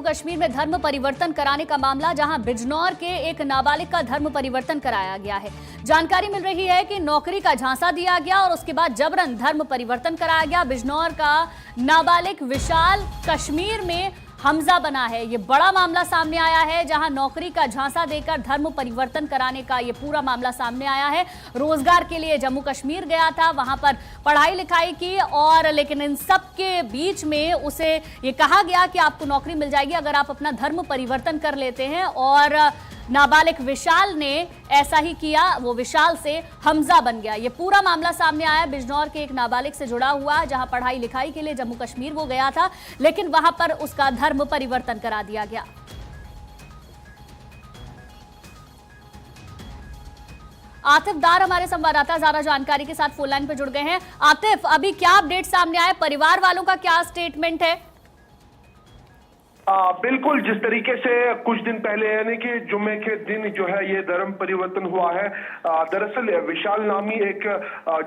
कश्मीर में धर्म परिवर्तन कराने का मामला, जहां बिजनौर के एक नाबालिग का धर्म परिवर्तन कराया गया है। जानकारी मिल रही है कि नौकरी का झांसा दिया गया और उसके बाद जबरन धर्म परिवर्तन कराया गया। बिजनौर का नाबालिग विशाल कश्मीर में हमजा बना है। ये बड़ा मामला सामने आया है, जहां नौकरी का झांसा देकर धर्म परिवर्तन कराने का ये पूरा मामला सामने आया है। रोजगार के लिए जम्मू कश्मीर गया था, वहां पर पढ़ाई लिखाई की, और लेकिन इन सब के बीच में उसे ये कहा गया कि आपको नौकरी मिल जाएगी अगर आप अपना धर्म परिवर्तन कर लेते हैं। और नाबालिग विशाल ने ऐसा ही किया, वो विशाल से हमजा बन गया। ये पूरा मामला सामने आया बिजनौर के एक नाबालिग से जुड़ा हुआ, जहां पढ़ाई लिखाई के लिए जम्मू कश्मीर वो गया था, लेकिन वहां पर उसका धर्म परिवर्तन करा दिया गया। आतिफ दार हमारे संवाददाता ज्यादा जानकारी के साथ फोन लाइन पर जुड़ गए हैं। आतिफ, अभी क्या अपडेट सामने आए, परिवार वालों का क्या स्टेटमेंट है? बिल्कुल, जिस तरीके से कुछ दिन पहले यानी कि जुम्मे के दिन जो है ये धर्म परिवर्तन हुआ है। दरअसल विशाल नामी एक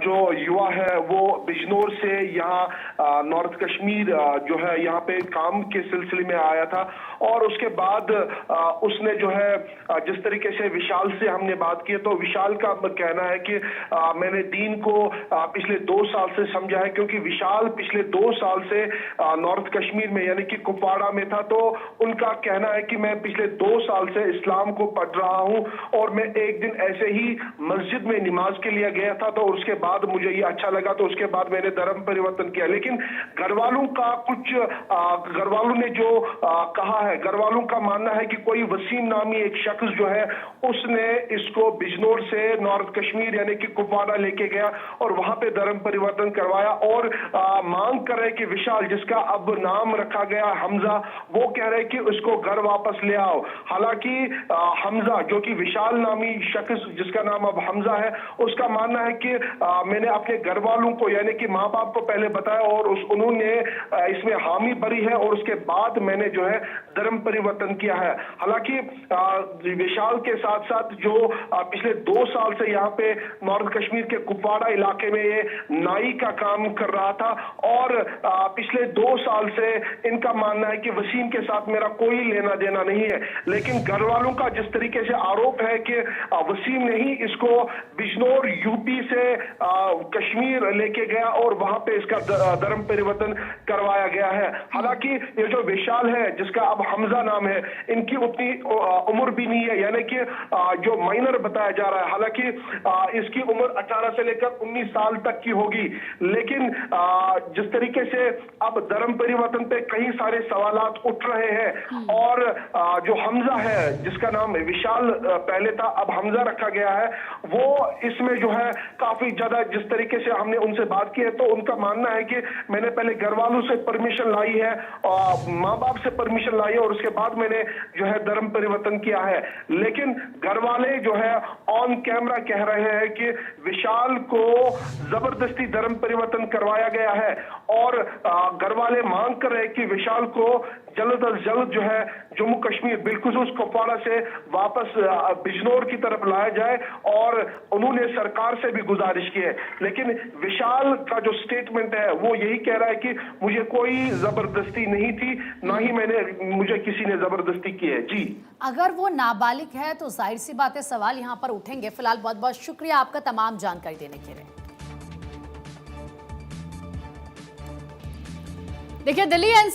जो युवा है वो बिजनौर से यहाँ नॉर्थ कश्मीर जो है यहाँ पे काम के सिलसिले में आया था, और उसके बाद उसने जो है जिस तरीके से विशाल से हमने बात की तो विशाल का कहना है कि मैंने दीन को पिछले 2 साल से समझा है, क्योंकि विशाल पिछले 2 साल से नॉर्थ कश्मीर में यानी कि कुपवाड़ा में था। तो उनका कहना है कि मैं पिछले 2 साल से इस्लाम को पढ़ रहा हूं, और मैं एक दिन ऐसे ही मस्जिद में नमाज के लिए गया था, तो उसके बाद मुझे ये अच्छा लगा, तो उसके बाद मैंने धर्म परिवर्तन किया। लेकिन घर वालों का कुछ घर वालों ने जो कहा है, घर वालों का मानना है कि कोई वसीम नामी एक शख्स जो है उसने इसको बिजनौर से नॉर्थ कश्मीर यानी कि कुपवाड़ा लेके गया और वहां पे धर्म परिवर्तन करवाया, और मांग कर रहे कि विशाल, जिसका अब नाम रखा गया हमजा, वो कह रहे कि उसको घर वापस ले आओ। हालांकि हमजा जो कि विशाल नामी शख्स जिसका नाम अब हमजा है, उसका मानना है कि मैंने अपने घर वालों को यानी कि माँ बाप को पहले बताया और उन्होंने इसमें हामी भरी है, और उसके बाद मैंने जो है धर्म परिवर्तन किया है। हालांकि विशाल के साथ साथ जो पिछले 2 साल से यहाँ पे नॉर्थ कश्मीर के कुपवाड़ा इलाके में ये नाई का काम कर रहा था, और पिछले 2 साल से इनका मानना है कि वसीम के साथ मेरा कोई लेना देना नहीं है। लेकिन घर वालों का जिस तरीके से आरोप है कि वसीम ने ही इसको बिजनौर यूपी से कश्मीर लेके गया और वहां पे इसका धर्म परिवर्तन करवाया गया है। हालांकि ये जो विशाल है जिसका अब हमजा नाम है, इनकी उतनी उम्र भी नहीं है, यानी कि जो माइनर बताया जा रहा है। हालांकि इसकी उम्र 18 से लेकर 19 साल तक की होगी, लेकिन जिस तरीके से अब धर्म परिवर्तन पे कई सारे सवालात उठ रहे हैं, और जो हमजा है जिसका नाम विशाल पहले था अब हमजा रखा गया है, वो इसमें जो है काफी ज्यादा जिस तरीके से हमने उनसे बात की है, तो उनका मानना है कि मैंने पहले घर वालों से परमिशन लाई है, माँ बाप से परमिशन लाई है, और उसके बाद मैंने जो है धर्म परिवर्तन किया है। लेकिन घर वाले जो है ऑन कैमरा कह रहे हैं कि विशाल को जबरदस्ती धर्म परिवर्तन करवाया गया है, और घर वाले मांग कर रहे हैं कि विशाल को जल्द अज जल्द जो है जम्मू कश्मीर बिलखुसूस कुपवाड़ा से वापस बिजनौर की तरफ लाया जाए, और उन्होंने सरकार से भी गुजारिश की है। लेकिन विशाल का जो स्टेटमेंट है वो यही कह रहा है कि मुझे कोई जबरदस्ती नहीं थी, ना ही मुझे किसी ने जबरदस्ती की है। जी, अगर वो नाबालिग है तो जाहिर सी बात है सवाल यहाँ पर उठेंगे। फिलहाल बहुत बहुत शुक्रिया आपका तमाम जानकारी देने के लिए। देखिए, दिल्ली